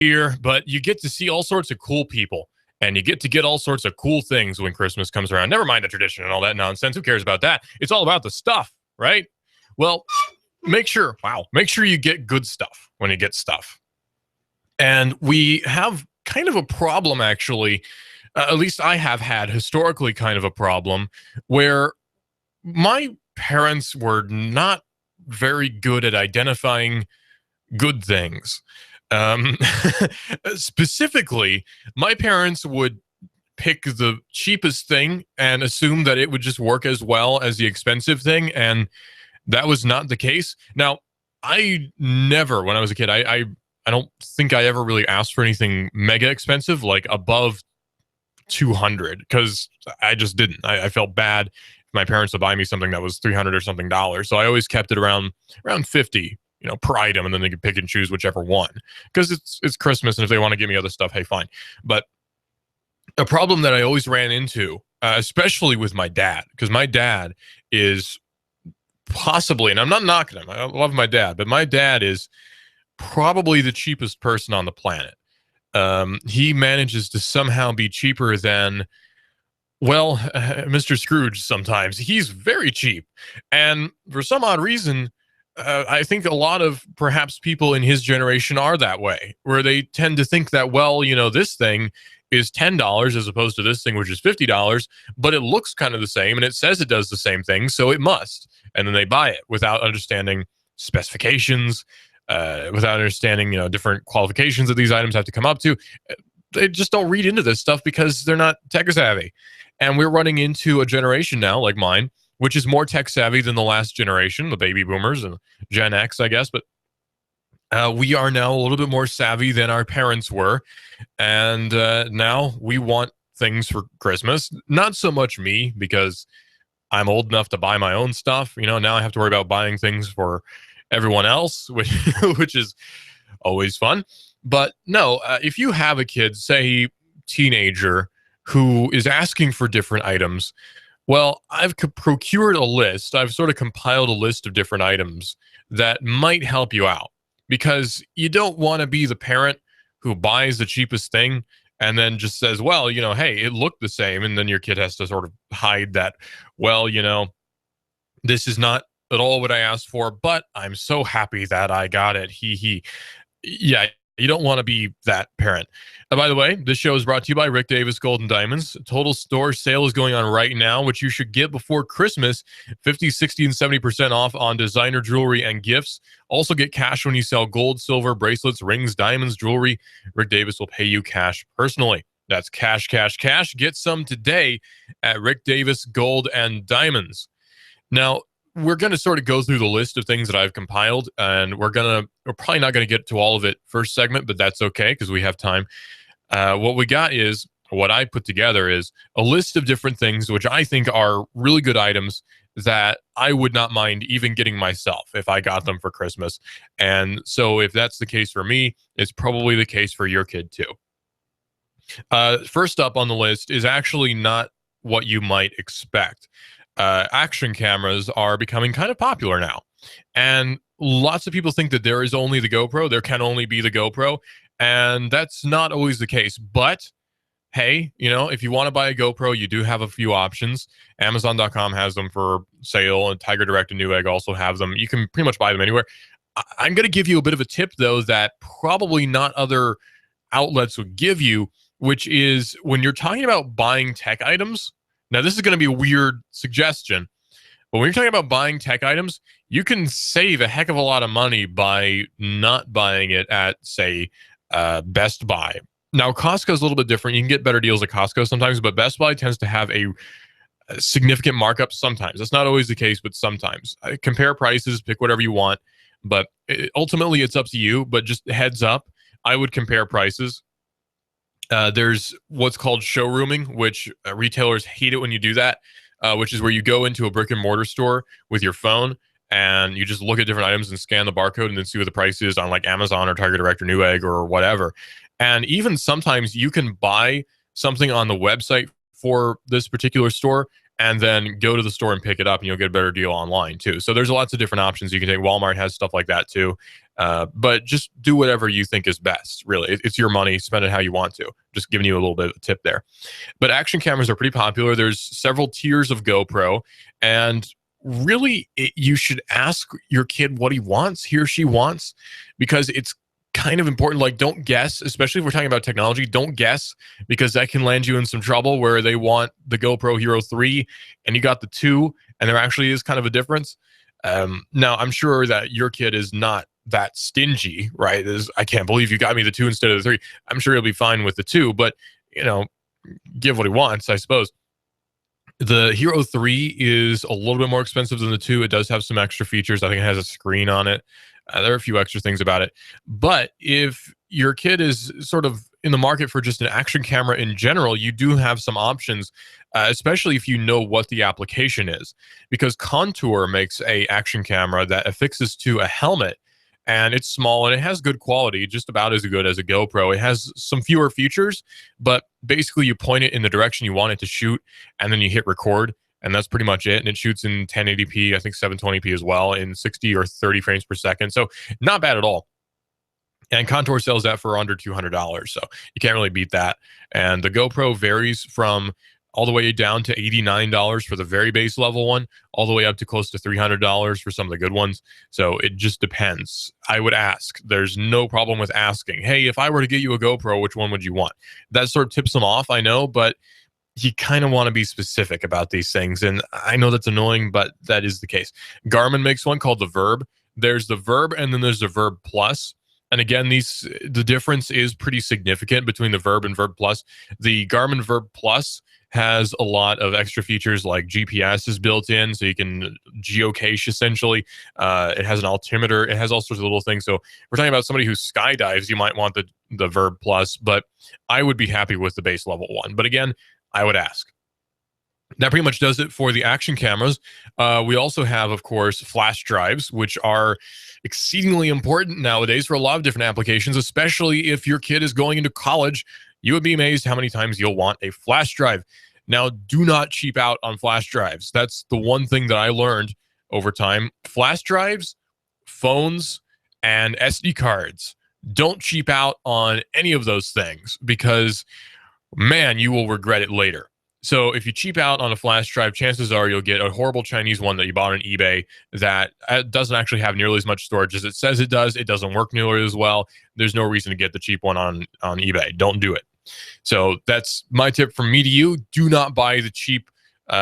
year, but you get to see all sorts of cool people and you get all sorts of cool things when Christmas comes around. Never mind the tradition and all that nonsense. Who cares about that? It's all about the stuff, right? Well, make sure you get good stuff when you get stuff. And we have kind of a problem, actually. At least I have had historically kind of a problem where my parents were not very good at identifying good things. Um, Specifically, my parents would pick the cheapest thing and assume that it would just work as well as the expensive thing. And that was not the case. Now, I never, when I was a kid, I don't think I ever really asked for anything mega expensive, like above 200, because I just didn't. I felt bad if my parents would buy me something that was 300 or something dollars. So I always kept it around 50, per item, and then they could pick and choose whichever one, because it's Christmas, and if they want to give me other stuff, hey, fine. But a problem that I always ran into, especially with my dad, because my dad is possibly, and I'm not knocking him, I love my dad, but my dad is probably the cheapest person on the planet. He manages to somehow be cheaper than, well, Mr. Scrooge sometimes. He's very cheap. And for some odd reason, I think a lot of perhaps people in his generation are that way, where they tend to think that, well, this thing is $10 as opposed to this thing, which is $50, but it looks kind of the same and it says it does the same thing, so it must. And then they buy it without understanding specifications, without understanding, different qualifications that these items have to come up to. They just don't read into this stuff because they're not tech savvy. And we're running into a generation now, like mine, which is more tech savvy than the last generation, the baby boomers and Gen X, I guess. But we are now a little bit more savvy than our parents were. And now we want things for Christmas. Not so much me, because I'm old enough to buy my own stuff. Now I have to worry about buying things for everyone else, which is always fun. But no, if you have a kid, say teenager, who is asking for different items, well, I've procured a list. I've sort of compiled a list of different items that might help you out, because you don't want to be the parent who buys the cheapest thing and then just says, well, hey, it looked the same. And then your kid has to sort of hide that, well, this is not at all what I asked for, but I'm so happy that I got it. Yeah, you don't want to be that parent. By the way, this show is brought to you by Rick Davis Gold and Diamonds. Total store sale is going on right now, which you should get before Christmas. 50, 60, and 70% off on designer jewelry and gifts. Also get cash when you sell gold, silver, bracelets, rings, diamonds, jewelry. Rick Davis will pay you cash personally. That's cash, cash, cash. Get some today at Rick Davis Gold and Diamonds. Now, we're going to sort of go through the list of things that I've compiled, and we're probably not going to get to all of it first segment, but that's okay because we have time. What I put together is a list of different things which I think are really good items that I would not mind even getting myself if I got them for Christmas. And so if that's the case for me, it's probably the case for your kid too. First up on the list is actually not what you might expect. Action cameras are becoming kind of popular now. And lots of people think that there is only the GoPro. There can only be the GoPro. And that's not always the case. But hey, if you want to buy a GoPro, you do have a few options. Amazon.com has them for sale, and Tiger Direct and Newegg also have them. You can pretty much buy them anywhere. I'm going to give you a bit of a tip, though, that probably not other outlets would give you, which is when you're talking about buying tech items. Now, this is going to be a weird suggestion, but when you're talking about buying tech items, you can save a heck of a lot of money by not buying it at, say, Best Buy. Now, Costco is a little bit different. You can get better deals at Costco sometimes, but Best Buy tends to have a significant markup sometimes. That's not always the case, but sometimes. Compare prices, pick whatever you want, but ultimately it's up to you. But just heads up, I would compare prices. There's what's called showrooming, which retailers hate it when you do that, which is where you go into a brick and mortar store with your phone and you just look at different items and scan the barcode and then see what the price is on like Amazon or Tiger Direct or Newegg or whatever. And even sometimes you can buy something on the website for this particular store and then go to the store and pick it up, and you'll get a better deal online too. So there's lots of different options you can take. Walmart has stuff like that too. But just do whatever you think is best, really. It's your money. Spend it how you want to. Just giving you a little bit of a tip there. But action cameras are pretty popular. There's several tiers of GoPro. And really, you should ask your kid what he or she wants, because it's kind of important. Like, don't guess, especially if we're talking about technology. Don't guess, because that can land you in some trouble where they want the GoPro Hero 3 and you got the 2, and there actually is kind of a difference. Now, I'm sure that your kid is not that stingy, right? I can't believe you got me the 2 instead of the 3. I'm sure he'll be fine with the 2, but, give what he wants, I suppose. The Hero 3 is a little bit more expensive than the 2. It does have some extra features. I think it has a screen on it. There are a few extra things about it. But if your kid is sort of in the market for just an action camera in general, you do have some options, especially if you know what the application is. Because Contour makes a action camera that affixes to a helmet, and it's small and it has good quality, just about as good as a GoPro. It has some fewer features, but basically you point it in the direction you want it to shoot, and then you hit record, and that's pretty much it. And it shoots in 1080p, I think 720p as well, in 60 or 30 frames per second. So not bad at all. And Contour sells that for under $200, so you can't really beat that. And the GoPro varies from all the way down to $89 for the very base level one, all the way up to close to $300 for some of the good ones. So it just depends. I would ask. There's no problem with asking, hey, if I were to get you a GoPro, which one would you want? That sort of tips them off, I know, but you kind of want to be specific about these things. And I know that's annoying, but that is the case. Garmin makes one called the Verb. There's the Verb, and then there's the Verb Plus. And again, the difference is pretty significant between the Verb and Verb Plus. The Garmin Verb Plus has a lot of extra features, like GPS is built in, so you can geocache essentially. It has an altimeter. It has all sorts of little things. So we're talking about somebody who skydives, you might want the Verb Plus, but I would be happy with the base level one. But again, I would ask. That pretty much does it for the action cameras. We also have, of course, flash drives, which are exceedingly important nowadays for a lot of different applications, especially if your kid is going into college. You would be amazed how many times you'll want a flash drive. Now, do not cheap out on flash drives. That's the one thing that I learned over time. Flash drives, phones, and SD cards. Don't cheap out on any of those things, because, man, you will regret it later. So if you cheap out on a flash drive, chances are you'll get a horrible Chinese one that you bought on eBay that doesn't actually have nearly as much storage as it says it does. It doesn't work nearly as well. There's no reason to get the cheap one on eBay. Don't do it. So that's my tip from me to you. Do not buy the cheap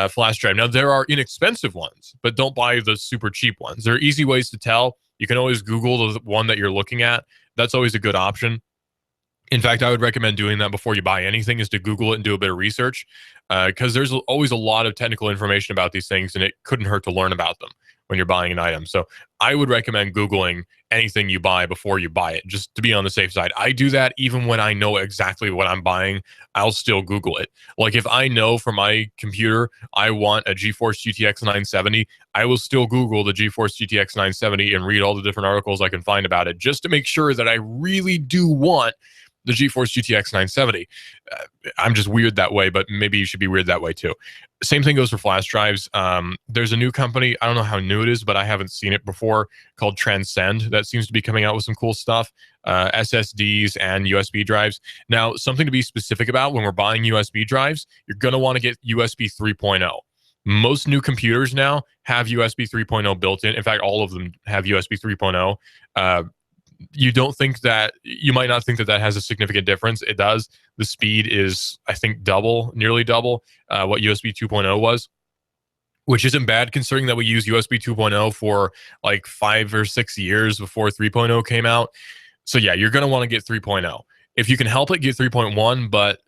flash drive. Now, there are inexpensive ones, but don't buy the super cheap ones. There are easy ways to tell. You can always Google the one that you're looking at. That's always a good option. In fact, I would recommend doing that before you buy anything, is to Google it and do a bit of research, because there's always a lot of technical information about these things, and it couldn't hurt to learn about them when you're buying an item. So I would recommend Googling anything you buy before you buy it, just to be on the safe side. I do that even when I know exactly what I'm buying. I'll still Google it. Like, if I know for my computer I want a GeForce GTX 970, I will still Google the GeForce GTX 970 and read all the different articles I can find about it, just to make sure that I really do want the GeForce GTX 970. I'm just weird that way, but maybe you should be weird that way too. Same thing goes for flash drives. There's a new company, I don't know how new it is, but I haven't seen it before, called Transcend, that seems to be coming out with some cool stuff, SSDs and USB drives. Now, something to be specific about when we're buying USB drives, you're going to want to get USB 3.0. Most new computers now have USB 3.0 built in. In fact, all of them have USB 3.0. You might not think that has a significant difference. It does. The speed is, I think, nearly double what USB 2.0 was, which isn't bad considering that we used USB 2.0 for like 5 or 6 years before 3.0 came out. So yeah, you're going to want to get 3.0. If you can help it, get 3.1, but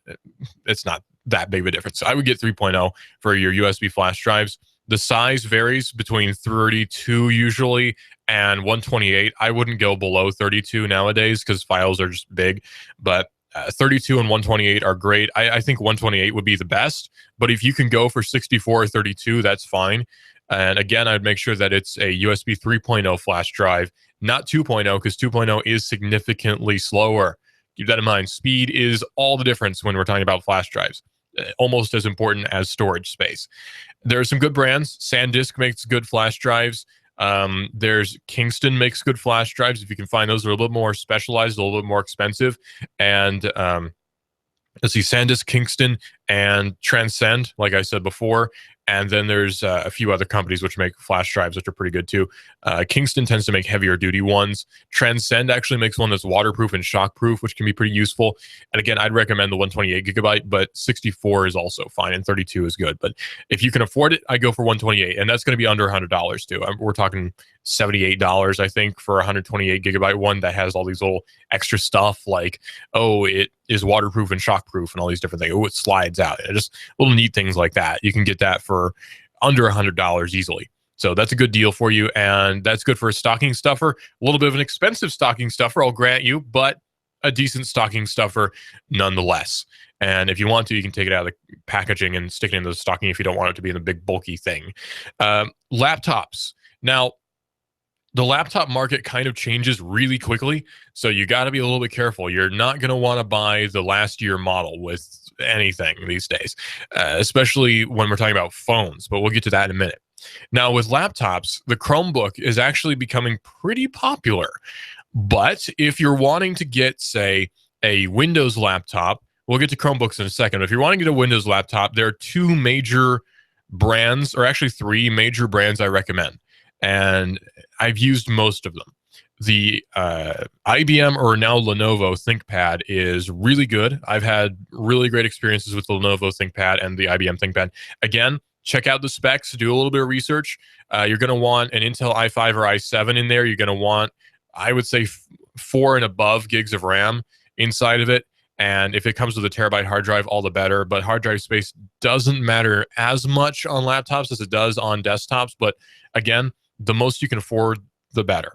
it's not that big of a difference. So I would get 3.0 for your USB flash drives. The size varies between 32 usually and 128. I wouldn't go below 32 nowadays because files are just big, but 32 and 128 are great. I think 128 would be the best, but if you can go for 64 or 32, that's fine. And again, I'd make sure that it's a USB 3.0 flash drive, not 2.0, because 2.0 is significantly slower. Keep that in mind. Speed is all the difference when we're talking about flash drives. Almost as important as storage space. There are some good brands. SanDisk makes good flash drives. There's Kingston makes good flash drives. If you can find those, they're a little bit more specialized, a little bit more expensive. And let's see, SanDisk, Kingston, and Transcend, like I said before. And then there's a few other companies which make flash drives, which are pretty good too. Kingston tends to make heavier duty ones. Transcend actually makes one that's waterproof and shockproof, which can be pretty useful. And again, I'd recommend the 128 gigabyte, but 64 is also fine, and 32 is good. But if you can afford it, I go for 128, and that's going to be under $100 too. We're talking $78, I think, for a 128 gigabyte one that has all these little extra stuff like, oh, it is waterproof and shockproof and all these different things. Oh, it slides out. Just little neat things like that. You can get that for under $100 easily. So that's a good deal for you, and that's good for a stocking stuffer. A little bit of an expensive stocking stuffer, I'll grant you, but a decent stocking stuffer nonetheless. And if you want to, you can take it out of the packaging and stick it into the stocking if you don't want it to be in a big bulky thing. Laptops. Now, the laptop market kind of changes really quickly, so you got to be a little bit careful. You're not going to want to buy the last year model with anything these days, especially when we're talking about phones, but we'll get to that in a minute. Now, with laptops, the Chromebook is actually becoming pretty popular, but if you're wanting to get, say, a Windows laptop, we'll get to Chromebooks in a second, but if you're wanting to get a Windows laptop, there are two major brands, or actually three major brands I recommend, and I've used most of them. The IBM, or now Lenovo ThinkPad, is really good. I've had really great experiences with the Lenovo ThinkPad and the IBM ThinkPad. Again, check out the specs, do a little bit of research. You're going to want an Intel i5 or i7 in there. You're going to want, I would say, 4 and above gigs of RAM inside of it. And if it comes with a terabyte hard drive, all the better. But hard drive space doesn't matter as much on laptops as it does on desktops. But again, the most you can afford, the better.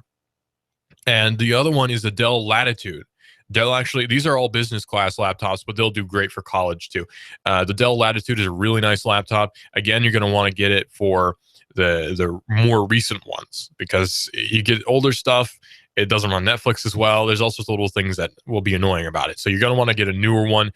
And the other one is the Dell Latitude. Dell actually, these are all business class laptops, but they'll do great for college too. The Dell Latitude is a really nice laptop. Again, you're going to want to get it for the more recent ones, because you get older stuff, it doesn't run Netflix as well. There's also little things that will be annoying about it. So you're going to want to get a newer one.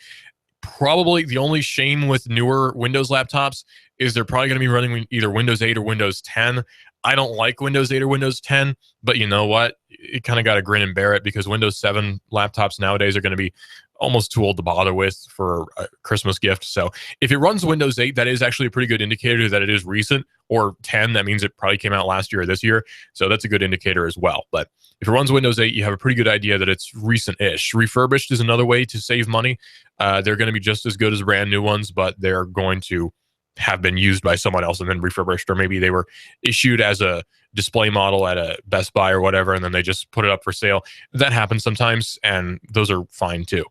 Probably the only shame with newer Windows laptops is they're probably going to be running either Windows 8 or Windows 10. I don't like Windows 8 or Windows 10, but you know what? You kind of got to grin and bear it, because Windows 7 laptops nowadays are going to be almost too old to bother with for a Christmas gift. So if it runs Windows 8, that is actually a pretty good indicator that it is recent, or 10, that means it probably came out last year or this year. So that's a good indicator as well. But if it runs Windows 8, you have a pretty good idea that it's recent-ish. Refurbished is another way to save money. They're going to be just as good as brand new ones, but they're going to have been used by someone else and then refurbished, or maybe they were issued as a display model at a Best Buy or whatever, and then they just put it up for sale. That happens sometimes, and those are fine too.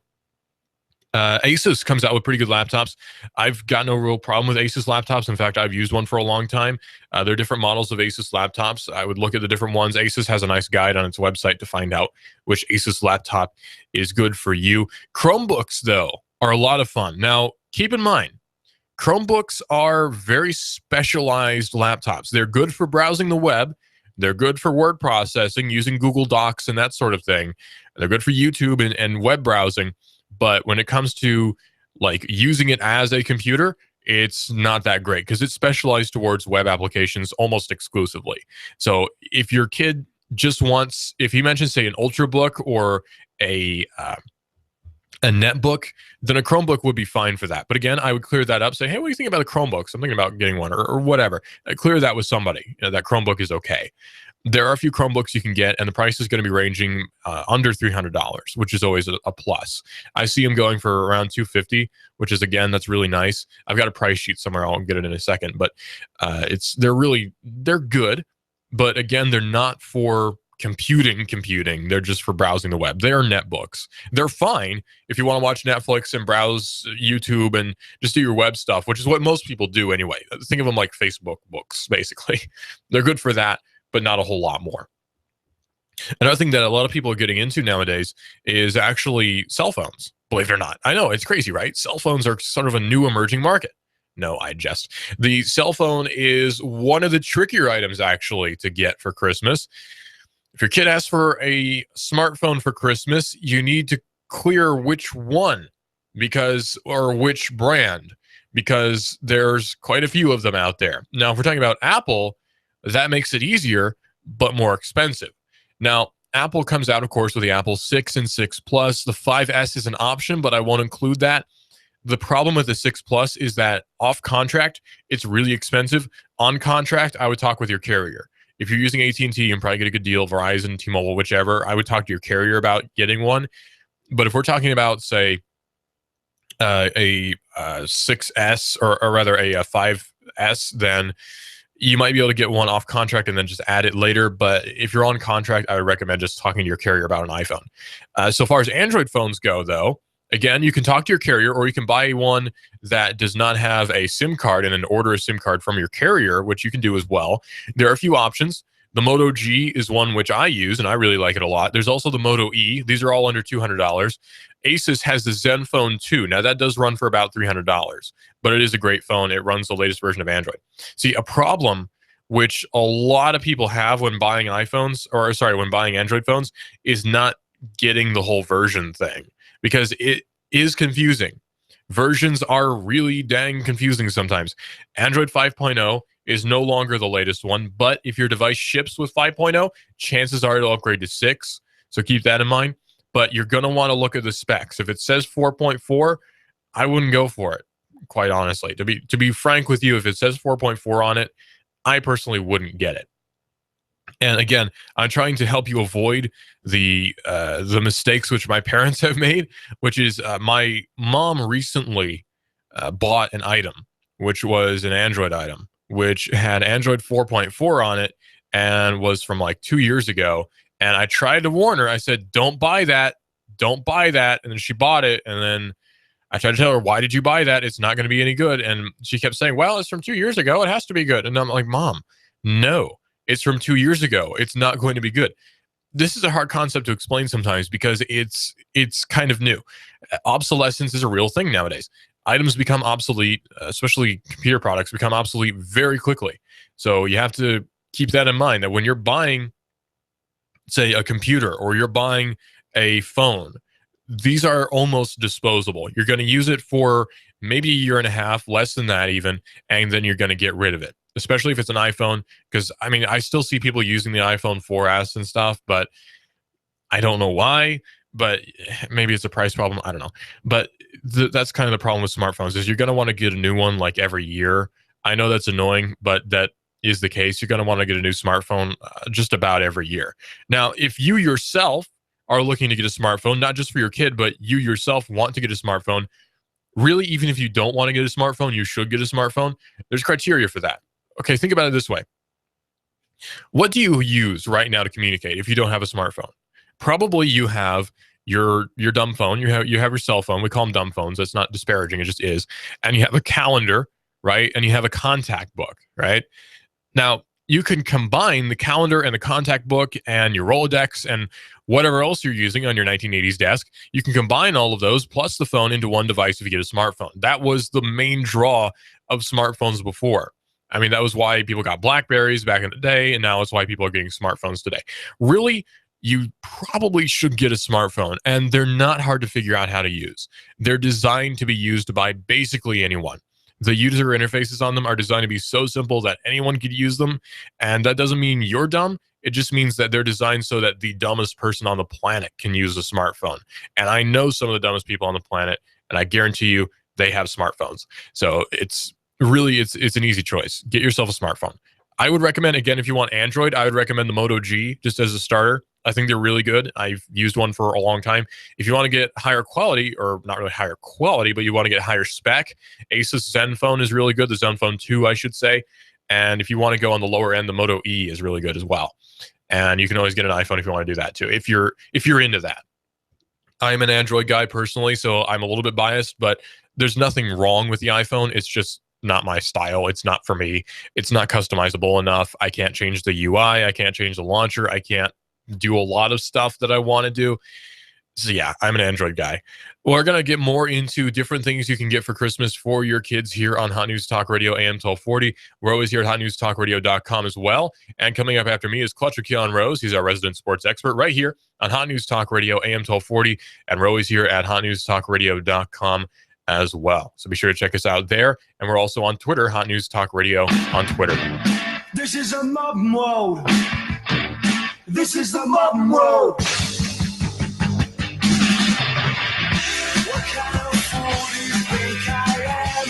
Asus comes out with pretty good laptops. I've got no real problem with Asus laptops. In fact, I've used one for a long time. There are different models of Asus laptops. I would look at the different ones. Asus has a nice guide on its website to find out which Asus laptop is good for you. Chromebooks, though, are a lot of fun. Now, keep in mind, Chromebooks are very specialized laptops. They're good for browsing the web. They're good for word processing, using Google Docs and that sort of thing. They're good for YouTube and web browsing. But when it comes to like using it as a computer, it's not that great, because it's specialized towards web applications almost exclusively. So if your kid just wants, if he mentions, say, an Ultrabook or a netbook, then a Chromebook would be fine for that. But again, I would clear that up, say, hey, what do you think about a Chromebook? So I'm thinking about getting one, or whatever. Clear that with somebody. That Chromebook is okay. There are a few Chromebooks you can get, and the price is going to be ranging under $300, which is always a plus. I see them going for around $250, which is, again, that's really nice. I've got a price sheet somewhere. I'll get it in a second, but they're good. But again, they're not for computing. They're just for browsing the web. They are netbooks. They're fine if you want to watch Netflix and browse YouTube and just do your web stuff, which is what most people do anyway. Think of them like Facebook books, basically. They're good for that, but not a whole lot more. Another thing that a lot of people are getting into nowadays is actually cell phones, believe it or not. I know, it's crazy, right? Cell phones are sort of a new emerging market. No, I jest. The cell phone is one of the trickier items, actually, to get for Christmas. If your kid asks for a smartphone for Christmas, you need to clear which one, or which brand, because there's quite a few of them out there. Now, if we're talking about Apple, that makes it easier, but more expensive. Now, Apple comes out, of course, with the Apple 6 and 6 Plus. The 5S is an option, but I won't include that. The problem with the 6 Plus is that off contract, it's really expensive. On contract, I would talk with your carrier. If you're using AT&T, you can probably get a good deal, Verizon, T-Mobile, whichever. I would talk to your carrier about getting one. But if we're talking about, say, a 6S or rather a 5S, then you might be able to get one off contract and then just add it later. But if you're on contract, I would recommend just talking to your carrier about an iPhone. So far as Android phones go, though, again, you can talk to your carrier, or you can buy one that does not have a SIM card and then order a SIM card from your carrier, which you can do as well. There are a few options. The Moto G is one which I use, and I really like it a lot. There's also the Moto E. These are all under $200. Asus has the Zenfone 2. Now, that does run for about $300, but it is a great phone. It runs the latest version of Android. See, a problem which a lot of people have when buying iPhones, or sorry, when buying Android phones, is not getting the whole version thing, because it is confusing. Versions are really dang confusing sometimes. Android 5.0 is no longer the latest one, but if your device ships with 5.0, chances are it'll upgrade to 6. So keep that in mind. But you're going to want to look at the specs. If it says 4.4, I wouldn't go for it, quite honestly. To be frank with you, if it says 4.4 on it, I personally wouldn't get it. And again, I'm trying to help you avoid the mistakes which my parents have made, which is my mom recently bought an item, which was an Android item, which had Android 4.4 on it and was from like 2 years ago. And I tried to warn her. I said, don't buy that. Don't buy that. And then she bought it. And then I tried to tell her, why did you buy that? It's not going to be any good. And she kept saying, well, it's from 2 years ago. It has to be good. And I'm like, Mom, no, it's from 2 years ago. It's not going to be good. This is a hard concept to explain sometimes because it's kind of new. Obsolescence is a real thing nowadays. Items become obsolete, especially computer products become obsolete very quickly. So you have to keep that in mind, that when you're buying, say, a computer or you're buying a phone, these are almost disposable. You're going to use it for maybe a year and a half, less than that even, and then you're going to get rid of it, especially if it's an iPhone. Because, I mean, I still see people using the iPhone 4S and stuff, but I don't know why. But maybe it's a price problem. I don't know. But that's kind of the problem with smartphones, is you're going to want to get a new one like every year. I know that's annoying, but that is the case. You're going to want to get a new smartphone just about every year. Now, if you yourself are looking to get a smartphone, not just for your kid, but you yourself want to get a smartphone, really, even if you don't want to get a smartphone, you should get a smartphone. There's criteria for that. Okay, think about it this way. What do you use right now to communicate if you don't have a smartphone? Probably you have your dumb phone. You have your cell phone. We call them dumb phones. That's not disparaging. It just is. And you have a calendar, right? And you have a contact book, right? Now, you can combine the calendar and the contact book and your Rolodex and whatever else you're using on your 1980s desk. You can combine all of those plus the phone into one device if you get a smartphone. That was the main draw of smartphones before. I mean, that was why people got Blackberries back in the day, and now it's why people are getting smartphones today. Really, you probably should get a smartphone, and they're not hard to figure out how to use. They're designed to be used by basically anyone. The user interfaces on them are designed to be so simple that anyone could use them, and that doesn't mean you're dumb. It just means that they're designed so that the dumbest person on the planet can use a smartphone. And I know some of the dumbest people on the planet, and I guarantee you they have smartphones. So it's really, it's an easy choice. Get yourself a smartphone. I would recommend, again, if you want Android, I would recommend the Moto G just as a starter. I think they're really good. I've used one for a long time. If you want to get higher quality, or not really higher quality, but you want to get higher spec, Asus Zenfone is really good. The Zenfone 2, I should say. And if you want to go on the lower end, the Moto E is really good as well. And you can always get an iPhone if you want to do that too, if you're into that. I'm an Android guy personally, so I'm a little bit biased, but there's nothing wrong with the iPhone. It's just not my style. It's not for me. It's not customizable enough. I can't change the UI. I can't change the launcher. I can't do a lot of stuff that I want to do. So yeah, I'm an Android guy. We're going to get more into different things you can get for Christmas for your kids here on Hot News Talk Radio AM 1240. We're always here at hotnewstalkradio.com as well. And coming up after me is Clutch with Keon Rose. He's our resident sports expert right here on Hot News Talk Radio AM 1240. And we're always here at hotnewstalkradio.com as well. So be sure to check us out there. And we're also on Twitter, Hot News Talk Radio on Twitter. This is a mob mode. This is the Mom Road. What kind of fool do you think I am?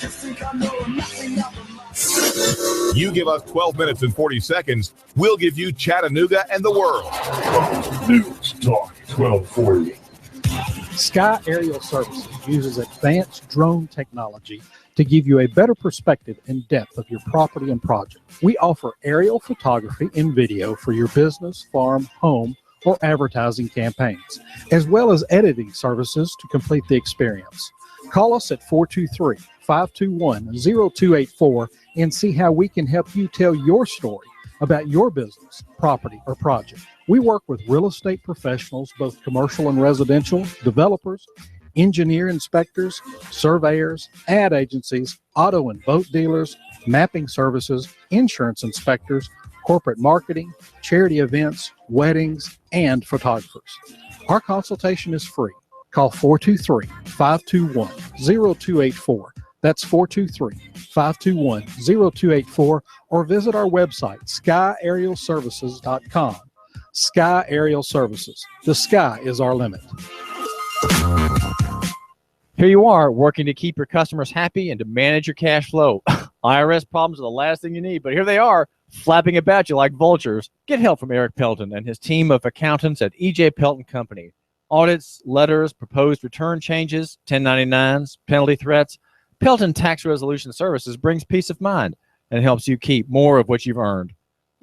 You think I know nothing of the You give us 12 minutes and 40 seconds, we'll give you Chattanooga and the world. News Talk 1240. Sky Aerial Services uses advanced drone technology to give you a better perspective and depth of your property and project. We offer aerial photography and video for your business, farm, home, or advertising campaigns, as well as editing services to complete the experience. Call us at 423-521-0284 and see how we can help you tell your story about your business, property, or project. We work with real estate professionals, both commercial and residential, developers, engineer inspectors, surveyors, ad agencies, auto and boat dealers, mapping services, insurance inspectors, corporate marketing, charity events, weddings, and photographers. Our consultation is free. Call 423-521-0284. That's 423-521-0284, or visit our website, skyaerialservices.com. Sky Aerial Services. The sky is our limit. Here you are, working to keep your customers happy and to manage your cash flow. IRS problems are the last thing you need, but here they are, flapping about you like vultures. Get help from Eric Pelton and his team of accountants at E.J. Pelton Company. Audits, letters, proposed return changes, 1099s, penalty threats. Pelton Tax Resolution Services brings peace of mind and helps you keep more of what you've earned.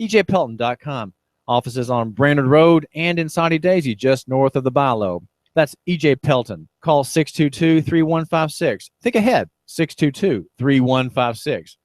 EJPelton.com. Offices on Brainerd Road and in Saudi Daisy, just north of the Bilo. That's E.J. Pelton. Call 622-3156. Think ahead, 622-3156.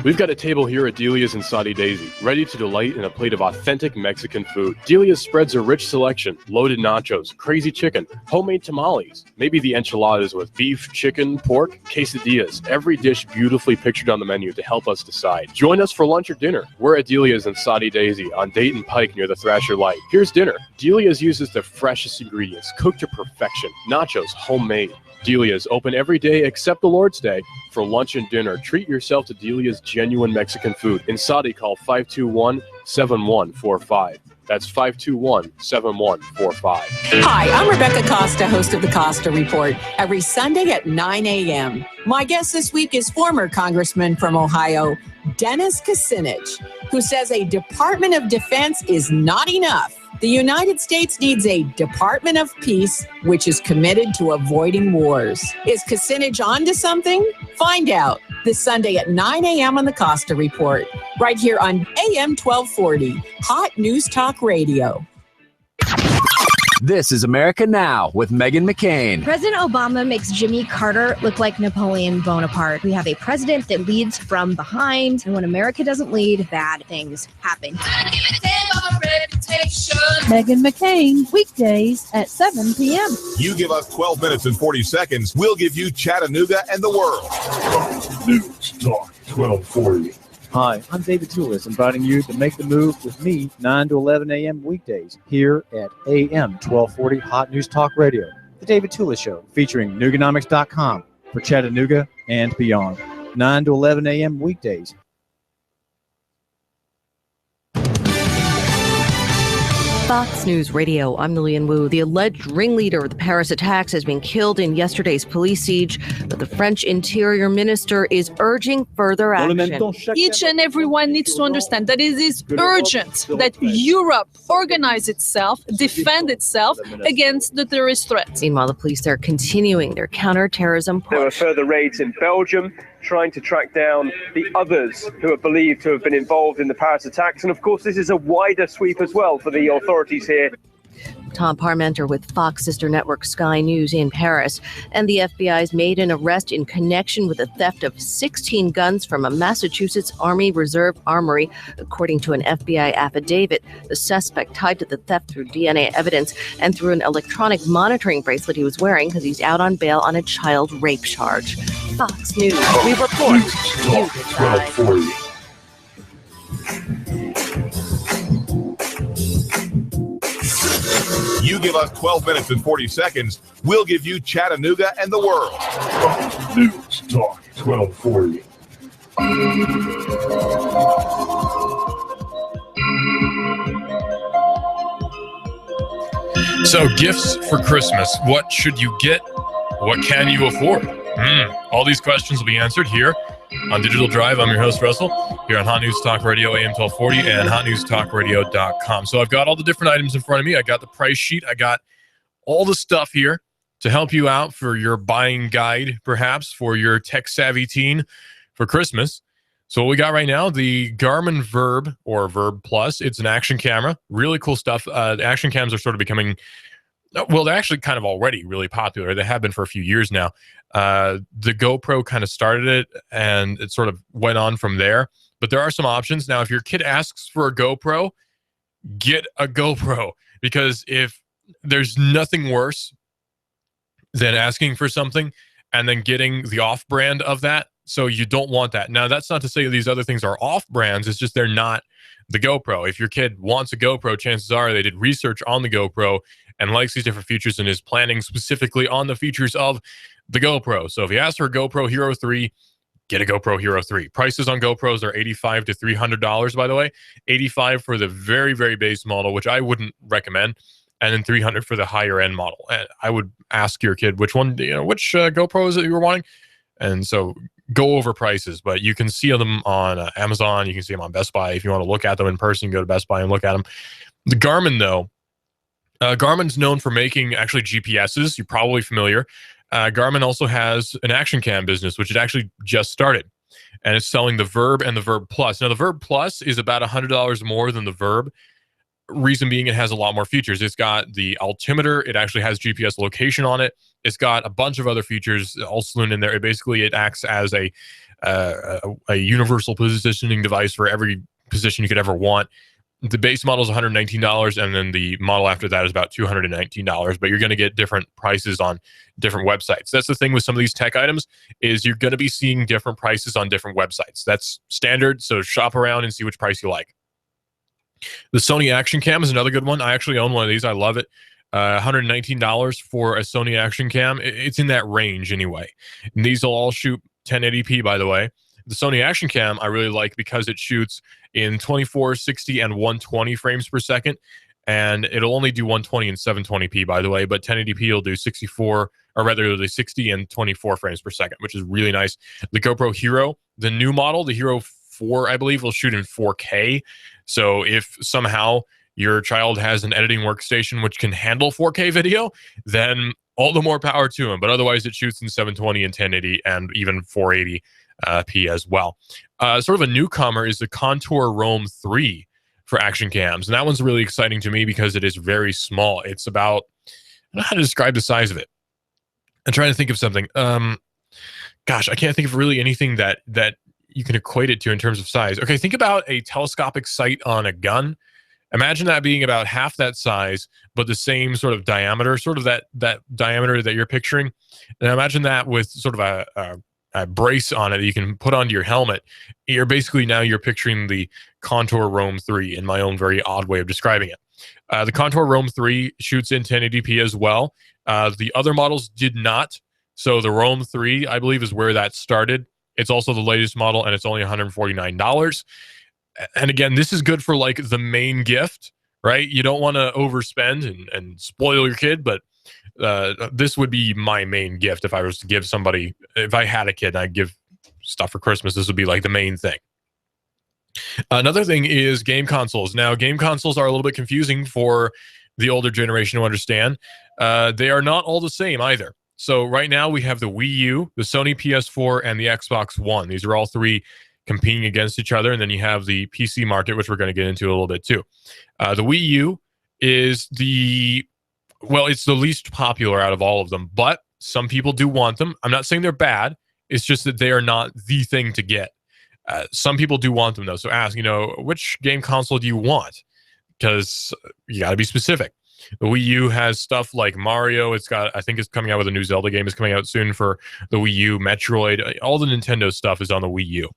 We've got a table here at Delia's in Saudi Daisy, ready to delight in a plate of authentic Mexican food. Delia's spreads a rich selection: loaded nachos, crazy chicken, homemade tamales, maybe the enchiladas with beef, chicken, pork, quesadillas. Every dish beautifully pictured on the menu to help us decide. Join us for lunch or dinner. We're at Delia's in Saudi Daisy on Dayton Pike near the Thrasher Light. Here's dinner. Delia's uses the freshest ingredients, cooked to perfection. Nachos, homemade. Delia's open every day except the Lord's Day. For lunch and dinner, treat yourself to Delia's genuine Mexican food. In Saudi, call 521-7145. That's 521-7145. Hi, I'm Rebecca Costa, host of the Costa Report, every Sunday at 9 a.m. My guest this week is former Congressman from Ohio, Dennis Kucinich, who says a Department of Defense is not enough. The United States needs a Department of Peace, which is committed to avoiding wars. Is Kucinich onto something? Find out this Sunday at 9 a.m. on the Costa Report, right here on AM 1240, Hot News Talk Radio. This is America Now with Meghan McCain. President Obama makes Jimmy Carter look like Napoleon Bonaparte. We have a president that leads from behind, and when America doesn't lead, bad things happen. Meghan McCain, weekdays at 7 p.m. You give us 12 minutes and 40 seconds, we'll give you Chattanooga and the world. News Talk 1240. Hi, I'm David Tulis, inviting you to make the move with me 9 to 11 a.m. weekdays here at AM 1240 Hot News Talk Radio. The David Tulis Show, featuring Nooganomics.com for Chattanooga and beyond. 9 to 11 a.m. weekdays. Fox News Radio, I'm Lillian Wu. The alleged ringleader of the Paris attacks has been killed in yesterday's police siege, but the French Interior Minister is urging further action. Each and everyone needs to understand that it is urgent that Europe organize itself, defend itself against the terrorist threats. Meanwhile, the police are continuing their counterterrorism push. There were further raids in Belgium, trying to track down the others who are believed to have been involved in the Paris attacks. And of course, this is a wider sweep as well for the authorities here. Tom Parmenter with Fox sister network Sky News in Paris. And the FBI's made an arrest in connection with the theft of 16 guns from a Massachusetts Army Reserve armory, according to an FBI affidavit. The suspect tied to the theft through DNA evidence and through an electronic monitoring bracelet he was wearing because he's out on bail on a child rape charge. Fox News, we report. You decide. You give us 12 minutes and 40 seconds, we'll give you Chattanooga and the world. News Talk 1240. So, gifts for Christmas. What should you get? What can you afford? All these questions will be answered here on Digital Drive. I'm your host, Russell, here on Hot News Talk Radio, AM 1240, and hotnewstalkradio.com. So I've got all the different items in front of me. I got the price sheet. I got all the stuff here to help you out for your buying guide, perhaps, for your tech-savvy teen for Christmas. So what we got right now, the Garmin Verb, or Verb Plus. It's an action camera. Really cool stuff. The action cams are sort of becoming... Well, they're actually kind of already really popular. They have been for a few years now. The GoPro kind of started it, and it sort of went on from there. But there are some options. Now, if your kid asks for a GoPro, get a GoPro. Because if there's nothing worse than asking for something and then getting the off-brand of that. So you don't want that. Now, that's not to say these other things are off-brands. It's just they're not the GoPro. If your kid wants a GoPro, chances are they did research on the GoPro and likes these different features and is planning specifically on the features of the GoPro. So if you ask for a GoPro Hero 3, get a GoPro Hero 3. Prices on GoPros are $85 to $300, by the way. $85 for the very, very base model, which I wouldn't recommend, and then $300 for the higher end model. And I would ask your kid which one, which GoPro is it you were wanting? And so go over prices, but you can see them on Amazon. You can see them on Best Buy. If you want to look at them in person, go to Best Buy and look at them. The Garmin, though, Garmin's known for making actually GPSs. You're probably familiar. Garmin also has an action cam business, which it actually just started. And it's selling the Verb and the Verb Plus. Now, the Verb Plus is about $100 more than the Verb. Reason being, it has a lot more features. It's got the altimeter. It actually has GPS location on it. It's got a bunch of other features all saloon in there. It acts as a universal positioning device for every position you could ever want. The base model is $119, and then the model after that is about $219. But you're going to get different prices on different websites. That's the thing with some of these tech items is you're going to be seeing different prices on different websites. That's standard. So shop around and see which price you like. The Sony Action Cam is another good one. I actually own one of these. I love it. $119 for a Sony Action Cam. It's in that range anyway. And these will all shoot 1080p, by the way. The Sony Action Cam I really like because it shoots in 24, 60, and 120 frames per second. And it'll only do 120 and 720p, by the way. But 1080p will do 64, or rather it'll do 60 and 24 frames per second, which is really nice. The GoPro Hero, the new model, the Hero 4, I believe, will shoot in 4K. So if somehow your child has an editing workstation which can handle 4K video, then all the more power to them. But otherwise, it shoots in 720 and 1080 and even 480p as well. Sort of a newcomer is the Contour Roam 3 for action cams. And that one's really exciting to me because it is very small. It's about, I don't know how to describe the size of it. I'm trying to think of something. Gosh, I can't think of really anything that you can equate it to in terms of size. Okay, think about a telescopic sight on a gun. Imagine that being about half that size, but the same sort of diameter, sort of that diameter that you're picturing. And imagine that with sort of a brace on it that you can put onto your helmet. You're picturing the Contour Roam 3 in my own very odd way of describing it. The Contour Roam 3 shoots in 1080p as well. The other models did not. So the Roam 3, I believe, is where that started. It's also the latest model, and it's only $149. And again, this is good for like the main gift, right? You don't want to overspend and spoil your kid, but this would be my main gift if I was to give somebody, if I had a kid and I'd give stuff for Christmas, this would be like the main thing. Another thing is game consoles. Now, game consoles are a little bit confusing for the older generation to understand. They are not all the same either. So right now we have the Wii U, the Sony PS4, and the Xbox One. These are all three competing against each other. And then you have the PC market, which we're going to get into a little bit too. The Wii U is it's the least popular out of all of them, but some people do want them. I'm not saying they're bad. It's just that they are not the thing to get. Some people do want them though. So ask, which game console do you want? Because you got to be specific. The Wii U has stuff like Mario. I think it's coming out with a new Zelda game. It's coming out soon for the Wii U. Metroid. All the Nintendo stuff is on the Wii U.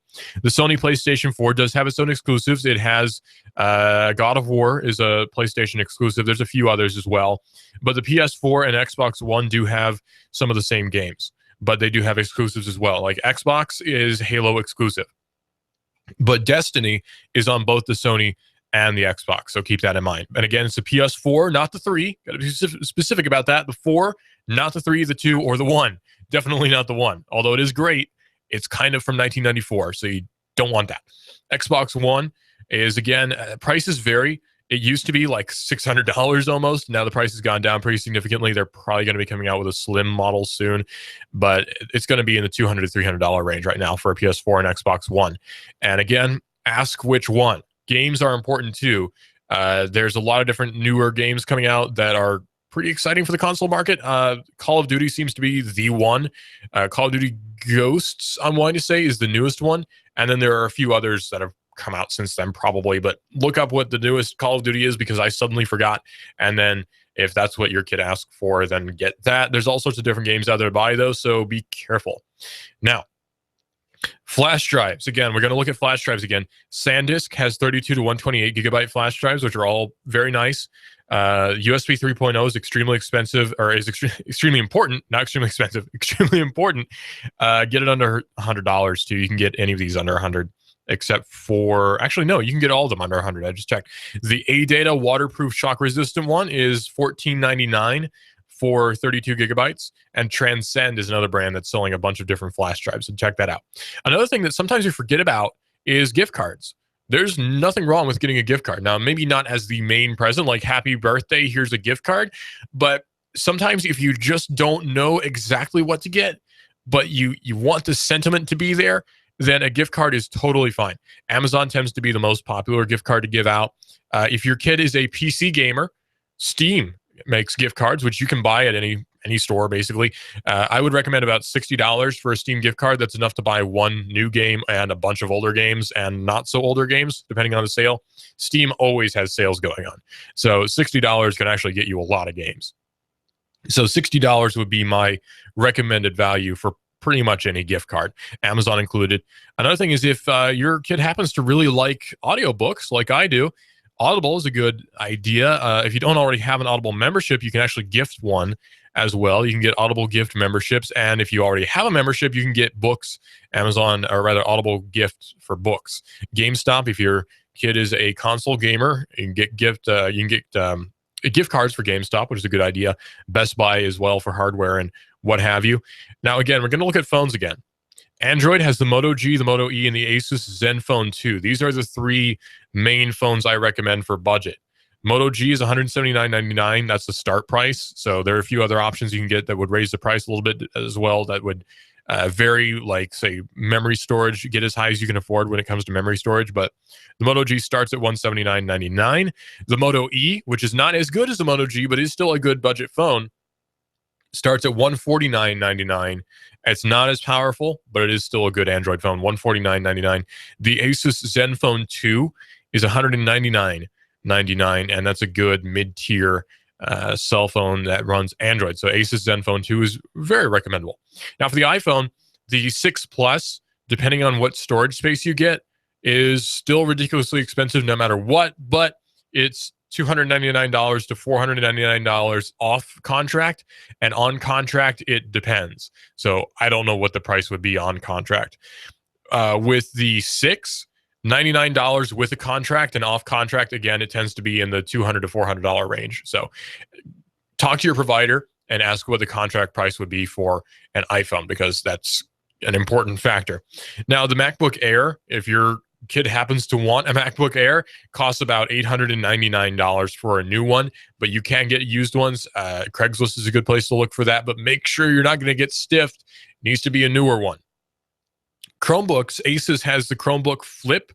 The Sony PlayStation 4 does have its own exclusives. It has God of War is a PlayStation exclusive. There's a few others as well. But the PS4 and Xbox One do have some of the same games. But they do have exclusives as well. Like Xbox is Halo exclusive. But Destiny is on both the Sony and the Xbox, so keep that in mind. And again, it's the PS4, not the 3. Got to be specific about that. The 4, not the 3, the 2, or the 1. Definitely not the 1. Although it is great, it's kind of from 1994, so you don't want that. Xbox One is, again, prices vary. It used to be like $600 almost. Now the price has gone down pretty significantly. They're probably going to be coming out with a slim model soon, but it's going to be in the $200 to $300 range right now for a PS4 and Xbox One. And again, ask which one. Games are important too. There's a lot of different newer games coming out that are pretty exciting for the console market. Call of Duty seems to be the one. Call of Duty Ghosts, I'm wanting to say, is the newest one. And then there are a few others that have come out since then probably, but look up what the newest Call of Duty is because I suddenly forgot. And then if that's what your kid asks for, then get that. There's all sorts of different games out there to buy though, so be careful. Now, flash drives. Again, we're going to look at flash drives again. SanDisk has 32 to 128 gigabyte flash drives, which are all very nice. USB 3.0 is extremely expensive, or is extremely important, not extremely expensive, extremely important. Get it under $100 too. You can get any of these under $100. Except for, actually, no, you can get all of them under 100. I just checked. The ADATA waterproof shock resistant one is $14.99 for 32 gigabytes. And Transcend is another brand that's selling a bunch of different flash drives. So check that out. Another thing that sometimes you forget about is gift cards. There's nothing wrong with getting a gift card. Now, maybe not as the main present, like happy birthday, here's a gift card. But sometimes if you just don't know exactly what to get, but you want the sentiment to be there, then a gift card is totally fine. Amazon tends to be the most popular gift card to give out. If your kid is a PC gamer, Steam makes gift cards, which you can buy at any store, basically. I would recommend about $60 for a Steam gift card. That's enough to buy one new game and a bunch of older games and not so older games, depending on the sale. Steam always has sales going on. So $60 can actually get you a lot of games. So $60 would be my recommended value for pretty much any gift card, Amazon included. Another thing is if your kid happens to really like audiobooks like I do, Audible is a good idea. If you don't already have an Audible membership, you can actually gift one as well. You can get Audible gift memberships. And if you already have a membership, you can get books, Amazon, or rather Audible gift for books. GameStop, if your kid is a console gamer, you can get gift cards for GameStop, which is a good idea. Best Buy as well for hardware and what have you. Now, again, we're going to look at phones again. Android has the Moto G, the Moto E, and the Asus Zenfone 2. These are the three main phones I recommend for budget. Moto G is $179.99. That's the start price. So there are a few other options you can get that would raise the price a little bit as well. That would vary, like, say, memory storage. Get as high as you can afford when it comes to memory storage. But the Moto G starts at $179.99. The Moto E, which is not as good as the Moto G, but is still a good budget phone, starts at $149.99. It's not as powerful, but it is still a good Android phone, $149.99. The Asus Zenfone 2 is $199.99, and that's a good mid-tier cell phone that runs Android. So Asus Zenfone 2 is very recommendable. Now for the iPhone, the 6 Plus, depending on what storage space you get, is still ridiculously expensive no matter what, but it's $299 to $499 off contract, and on contract it depends. So I don't know what the price would be on contract. With the 6, $99 with a contract, and off contract, again, it tends to be in the $200 to $400 range. So talk to your provider and ask what the contract price would be for an iPhone, because that's an important factor. Now, the MacBook Air, if your kid happens to want a MacBook Air, costs about $899 for a new one, but you can get used ones. Craigslist is a good place to look for that, but make sure you're not going to get stiffed. It needs to be a newer one. Chromebooks, Asus has the Chromebook Flip,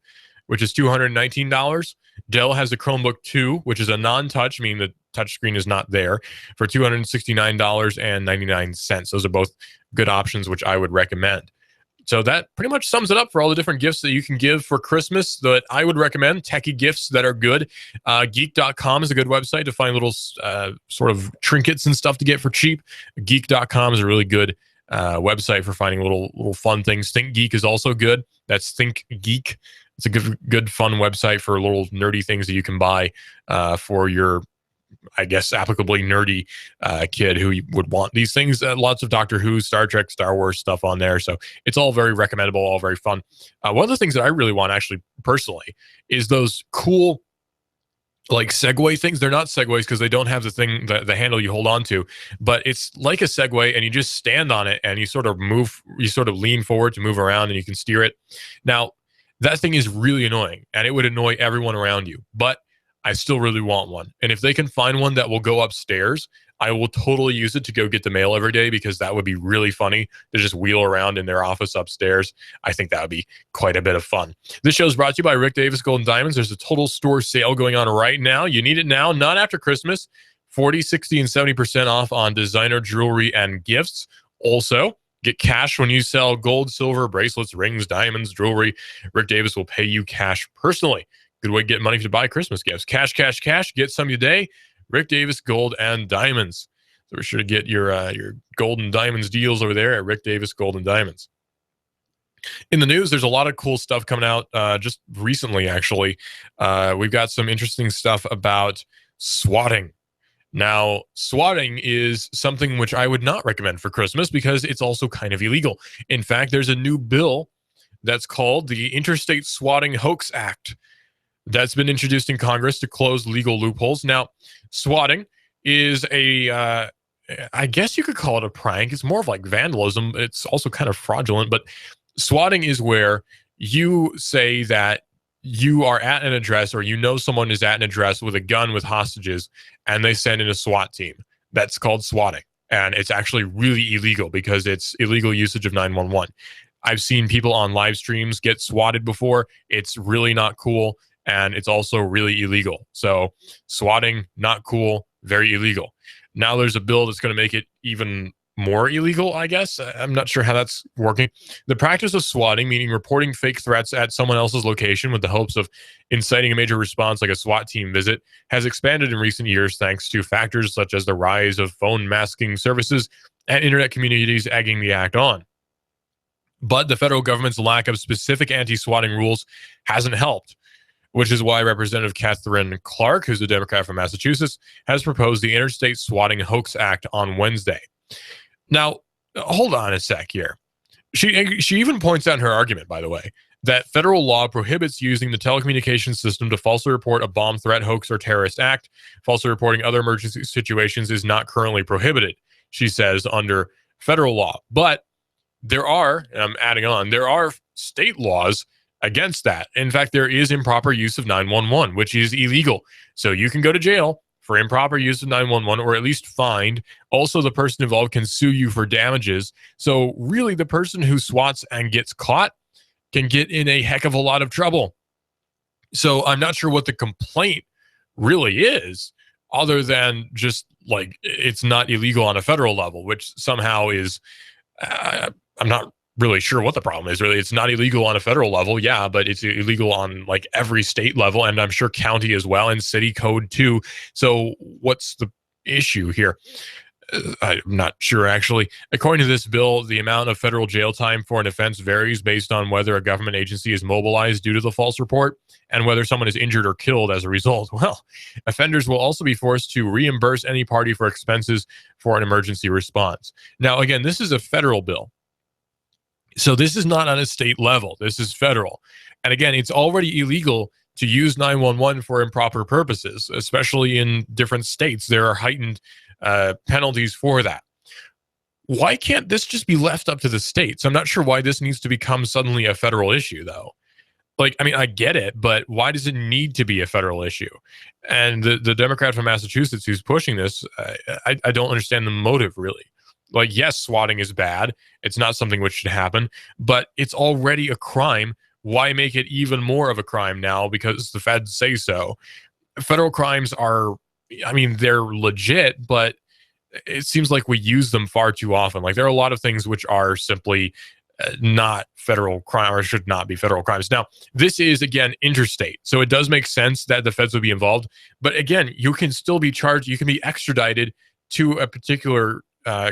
which is $219. Dell has the Chromebook 2, which is a non-touch, meaning the touchscreen is not there, for $269.99. Those are both good options, which I would recommend. So that pretty much sums it up for all the different gifts that you can give for Christmas that I would recommend, techie gifts that are good. Geek.com is a good website to find little sort of trinkets and stuff to get for cheap. Geek.com is a really good website for finding little fun things. ThinkGeek is also good. That's Think Geek. It's a good fun website for little nerdy things that you can buy for your I guess, applicably nerdy kid who would want these things. Lots of Doctor Who, Star Trek, Star Wars stuff on there. So it's all very recommendable, all very fun. One of the things that I really want, actually, personally, is those cool, like, Segway things. They're not Segways because they don't have the thing, the handle you hold on to, but it's like a Segway, and you just stand on it and you sort of lean forward to move around, and you can steer it. Now, that thing is really annoying, and it would annoy everyone around you, but I still really want one. And if they can find one that will go upstairs, I will totally use it to go get the mail every day, because that would be really funny to just wheel around in their office upstairs. I think that would be quite a bit of fun. This show is brought to you by Rick Davis Gold and Diamonds. There's a total store sale going on right now. You need it now, not after Christmas. 40, 60, and 70% off on designer jewelry and gifts. Also, get cash when you sell gold, silver, bracelets, rings, diamonds, jewelry. Rick Davis will pay you cash personally. Good way to get money to buy Christmas gifts. Cash, cash, cash. Get some today. Rick Davis Gold and Diamonds. So be sure to get your gold and diamonds deals over there at Rick Davis Gold and Diamonds. In the news, there's a lot of cool stuff coming out just recently, actually. We've got some interesting stuff about swatting. Now, swatting is something which I would not recommend for Christmas because it's also kind of illegal. In fact, there's a new bill that's called the Interstate Swatting Hoax Act that's been introduced in Congress to close legal loopholes. Now, swatting is I guess you could call it a prank. It's more of like vandalism. It's also kind of fraudulent, but swatting is where you say that you are at an address, or you know someone is at an address with a gun with hostages, and they send in a SWAT team. That's called swatting. And it's actually really illegal because it's illegal usage of 911. I've seen people on live streams get swatted before. It's really not cool. And it's also really illegal. So swatting, not cool, very illegal. Now there's a bill that's going to make it even more illegal, I guess. I'm not sure how that's working. The practice of swatting, meaning reporting fake threats at someone else's location with the hopes of inciting a major response like a SWAT team visit, has expanded in recent years thanks to factors such as the rise of phone masking services and internet communities egging the act on. But the federal government's lack of specific anti-swatting rules hasn't helped, which is why Representative Catherine Clark, who's a Democrat from Massachusetts, has proposed the Interstate Swatting Hoax Act on Wednesday. Now, hold on a sec here. She even points out in her argument, by the way, that federal law prohibits using the telecommunications system to falsely report a bomb threat, hoax, or terrorist act. Falsely reporting other emergency situations is not currently prohibited, she says, under federal law. But there are, and I'm adding on, there are state laws against that. In fact, there is improper use of 911, which is illegal. So you can go to jail for improper use of 911, or at least fined. Also, the person involved can sue you for damages. So really, the person who swats and gets caught can get in a heck of a lot of trouble. So I'm not sure what the complaint really is, other than just like it's not illegal on a federal level, which somehow is, I'm not really sure what the problem is. Really, it's not illegal on a federal level, yeah, but it's illegal on like every state level, and I'm sure county as well, and city code too. So what's the issue here? I'm not sure, actually. According to this bill, the amount of federal jail time for an offense varies based on whether a government agency is mobilized due to the false report and whether someone is injured or killed as a result. Well, offenders will also be forced to reimburse any party for expenses for an emergency response. Now, again, this is a federal bill. So this is not on a state level. This is federal. And again, it's already illegal to use 911 for improper purposes, especially in different states. There are heightened penalties for that. Why can't this just be left up to the states? I'm not sure why this needs to become suddenly a federal issue, though. Like, I mean, I get it, but why does it need to be a federal issue? And the Democrat from Massachusetts who's pushing this, I don't understand the motive, really. Like, yes, swatting is bad. It's not something which should happen, but it's already a crime. Why make it even more of a crime now because the feds say so? Federal crimes are, I mean, they're legit, but it seems like we use them far too often. Like, there are a lot of things which are simply not federal crime, or should not be federal crimes. Now, this is, again, interstate. So it does make sense that the feds would be involved. But again, you can still be charged. You can be extradited to a particular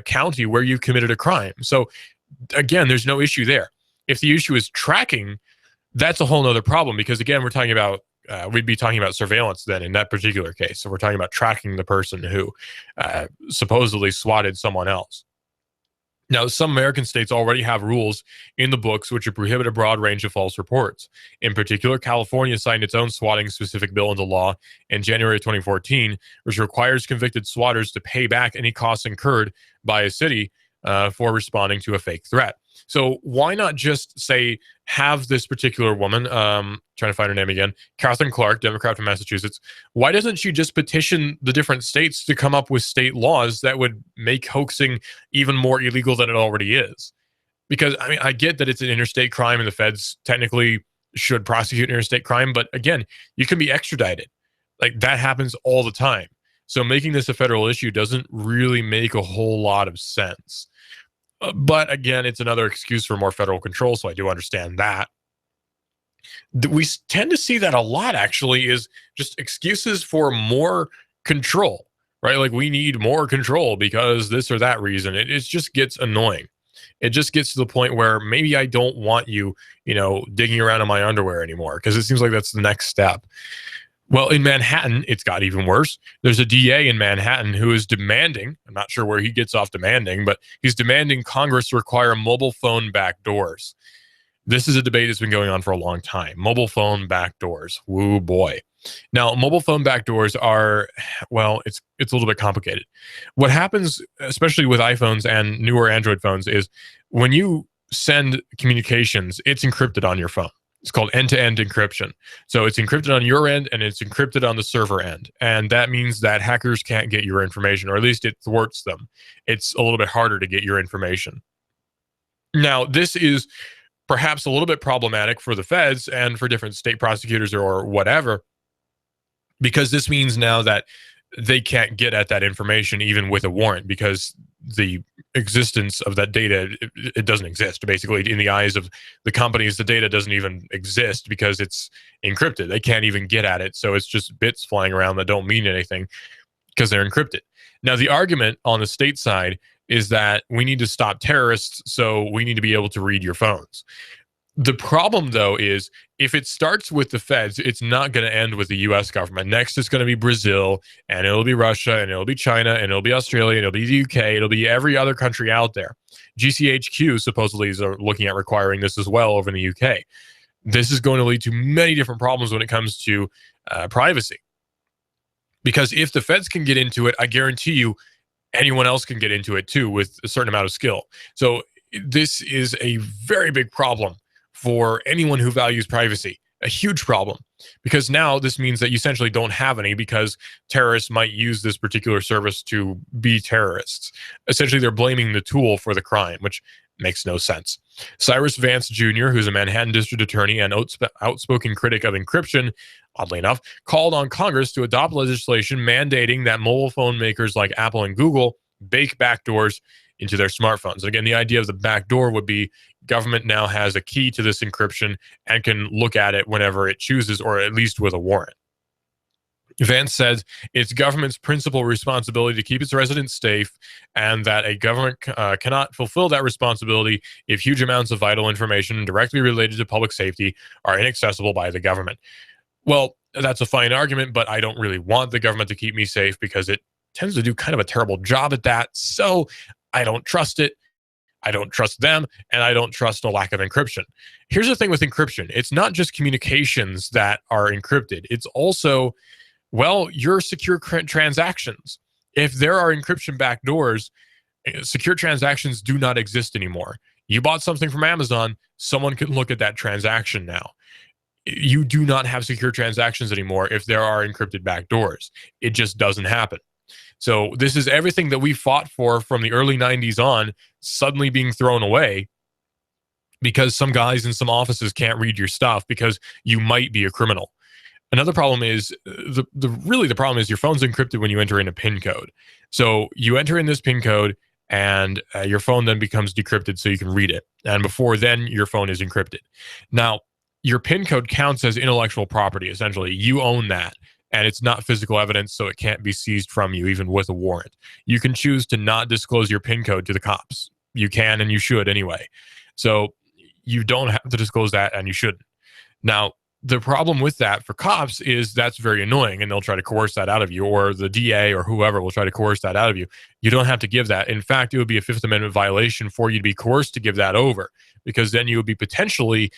county where you committed a crime. So again, there's no issue there. If the issue is tracking, that's a whole nother problem, because again, we're talking about we'd be talking about surveillance then in that particular case. So we're talking about tracking the person who supposedly swatted someone else. Now, some American states already have rules in the books which prohibit a broad range of false reports. In particular, California signed its own swatting-specific bill into law in January 2014, which requires convicted swatters to pay back any costs incurred by a city for responding to a fake threat. So why not just say, have this particular woman, trying to find her name again, Catherine Clark, Democrat from Massachusetts, why doesn't she just petition the different states to come up with state laws that would make hoaxing even more illegal than it already is? Because, I mean, I get that it's an interstate crime and the feds technically should prosecute interstate crime, but again, you can be extradited. Like, that happens all the time. So making this a federal issue doesn't really make a whole lot of sense. But again, it's another excuse for more federal control, so I do understand that. We tend to see that a lot, actually, is just excuses for more control, right? Like, we need more control because this or that reason. It just gets annoying. It just gets to the point where maybe I don't want you, digging around in my underwear anymore, because it seems like that's the next step. Well, in Manhattan, it's got even worse. There's a DA in Manhattan who is demanding, I'm not sure where he gets off demanding, but he's demanding Congress require mobile phone backdoors. This is a debate that's been going on for a long time. Mobile phone backdoors. Woo boy. Now, mobile phone backdoors are, well, it's a little bit complicated. What happens, especially with iPhones and newer Android phones, is when you send communications, it's encrypted on your phone. It's called end-to-end encryption. So it's encrypted on your end and it's encrypted on the server end. And that means that hackers can't get your information, or at least it thwarts them. It's a little bit harder to get your information. Now, this is perhaps a little bit problematic for the feds and for different state prosecutors or whatever, because this means now that they can't get at that information even with a warrant, because the existence of that data, it doesn't exist. Basically, in the eyes of the companies, the data doesn't even exist because it's encrypted. They can't even get at it. So it's just bits flying around that don't mean anything because they're encrypted. Now, the argument on the state side is that we need to stop terrorists, so we need to be able to read your phones. The problem, though, is if it starts with the feds, it's not going to end with the U.S. government. Next, it's going to be Brazil, and it'll be Russia, and it'll be China, and it'll be Australia, and it'll be the U.K., it'll be every other country out there. GCHQ supposedly is looking at requiring this as well over in the U.K. This is going to lead to many different problems when it comes to privacy. Because if the feds can get into it, I guarantee you anyone else can get into it too with a certain amount of skill. So this is a very big problem for anyone who values privacy, a huge problem, because now this means that you essentially don't have any, because terrorists might use this particular service to be terrorists. Essentially, they're blaming the tool for the crime, which makes no sense. Cyrus Vance Jr., who's a Manhattan district attorney and outspoken critic of encryption, oddly enough, called on Congress to adopt legislation mandating that mobile phone makers like Apple and Google bake backdoors into their smartphones. And again, the idea of the backdoor would be government now has a key to this encryption and can look at it whenever it chooses, or at least with a warrant. Vance said it's government's principal responsibility to keep its residents safe, and that a government cannot fulfill that responsibility if huge amounts of vital information directly related to public safety are inaccessible by the government. Well, that's a fine argument, but I don't really want the government to keep me safe because it tends to do kind of a terrible job at that. So I don't trust it. I don't trust them, and I don't trust a lack of encryption. Here's the thing with encryption. It's not just communications that are encrypted. It's also, well, your secure transactions. If there are encryption backdoors, secure transactions do not exist anymore. You bought something from Amazon, someone can look at that transaction now. You do not have secure transactions anymore if there are encrypted backdoors. It just doesn't happen. So this is everything that we fought for from the early 90s on suddenly being thrown away because some guys in some offices can't read your stuff because you might be a criminal. Another problem is, the problem is your phone's encrypted when you enter in a PIN code. So you enter in this PIN code and your phone then becomes decrypted so you can read it. And before then, your phone is encrypted. Now, your PIN code counts as intellectual property, essentially. You own that. And it's not physical evidence, so it can't be seized from you, even with a warrant. You can choose to not disclose your PIN code to the cops. You can, and you should anyway. So you don't have to disclose that, and you shouldn't. Now, the problem with that for cops is that's very annoying, and they'll try to coerce that out of you, or the DA or whoever will try to coerce that out of you. You don't have to give that. In fact, it would be a Fifth Amendment violation for you to be coerced to give that over, because then you would be potentially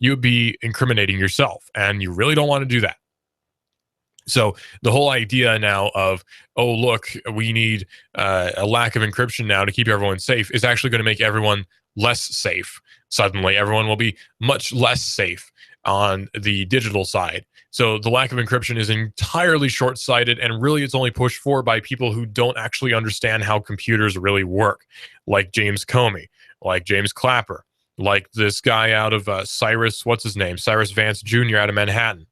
you would be incriminating yourself, and you really don't want to do that. So the whole idea now of, oh, look, we need a lack of encryption now to keep everyone safe is actually going to make everyone less safe. Suddenly, everyone will be much less safe on the digital side. So the lack of encryption is entirely short-sighted, and really it's only pushed for by people who don't actually understand how computers really work, like James Comey, like James Clapper, like this guy out of Cyrus Vance Jr. out of Manhattan.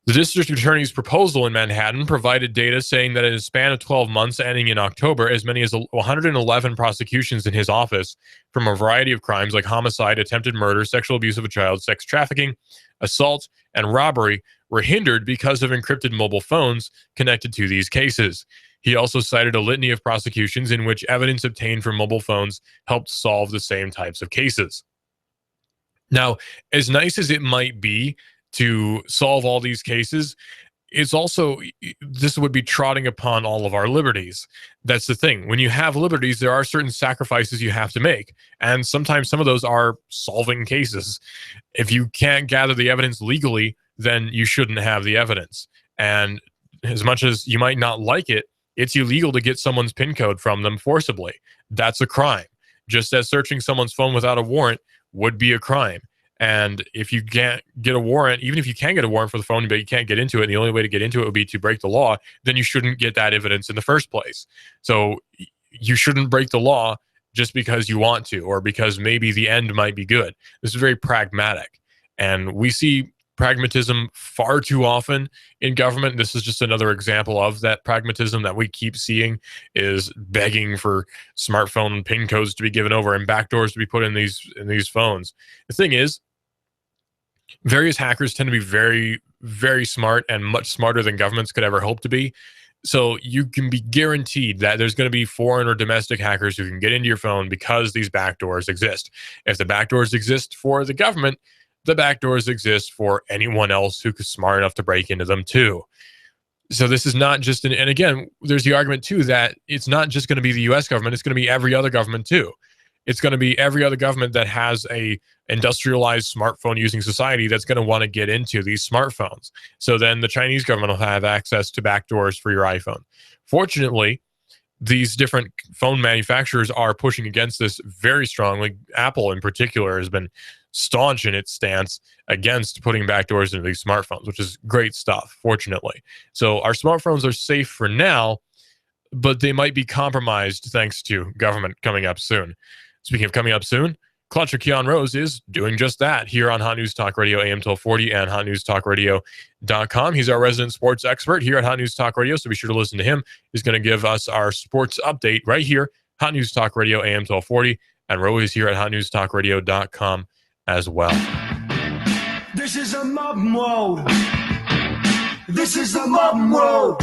The district attorney's proposal in Manhattan provided data saying that in a span of 12 months ending in October, as many as 111 prosecutions in his office from a variety of crimes like homicide, attempted murder, sexual abuse of a child, sex trafficking, assault, and robbery were hindered because of encrypted mobile phones connected to these cases. He also cited a litany of prosecutions in which evidence obtained from mobile phones helped solve the same types of cases. Now, as nice as it might be to solve all these cases, it's also, this would be trotting upon all of our liberties. That's the thing. When you have liberties, there are certain sacrifices you have to make. And sometimes some of those are solving cases. If you can't gather the evidence legally, then you shouldn't have the evidence. And as much as you might not like it, it's illegal to get someone's PIN code from them forcibly. That's a crime. Just as searching someone's phone without a warrant would be a crime. And if you can't get a warrant, even if you can get a warrant for the phone, but you can't get into it, and the only way to get into it would be to break the law, then you shouldn't get that evidence in the first place. So you shouldn't break the law just because you want to, or because maybe the end might be good. This is very pragmatic. And we see pragmatism far too often in government. This is just another example of that pragmatism that we keep seeing, is begging for smartphone PIN codes to be given over and backdoors to be put in these phones. The thing is, various hackers tend to be very, very smart, and much smarter than governments could ever hope to be. So you can be guaranteed that there's going to be foreign or domestic hackers who can get into your phone because these backdoors exist. If the backdoors exist for the government, the backdoors exist for anyone else who is smart enough to break into them too. So this is not just and again, there's the argument too that it's not just going to be the US government, it's going to be every other government too. It's going to be every other government that has a industrialized smartphone using society that's going to want to get into these smartphones. So then the Chinese government will have access to backdoors for your iPhone. Fortunately, these different phone manufacturers are pushing against this very strongly. Apple in particular has been staunch in its stance against putting backdoors into these smartphones, which is great stuff, fortunately. So our smartphones are safe for now, but they might be compromised thanks to government coming up soon. Speaking of coming up soon, Clutcher Keon Rose is doing just that here on Hot News Talk Radio AM 1240 and hotnewstalkradio.com. He's our resident sports expert here at Hot News Talk Radio, so be sure to listen to him. He's going to give us our sports update right here, Hot News Talk Radio AM 1240, and Rose is here at hotnewstalkradio.com as well. This is a mob mode. This is the mob mode.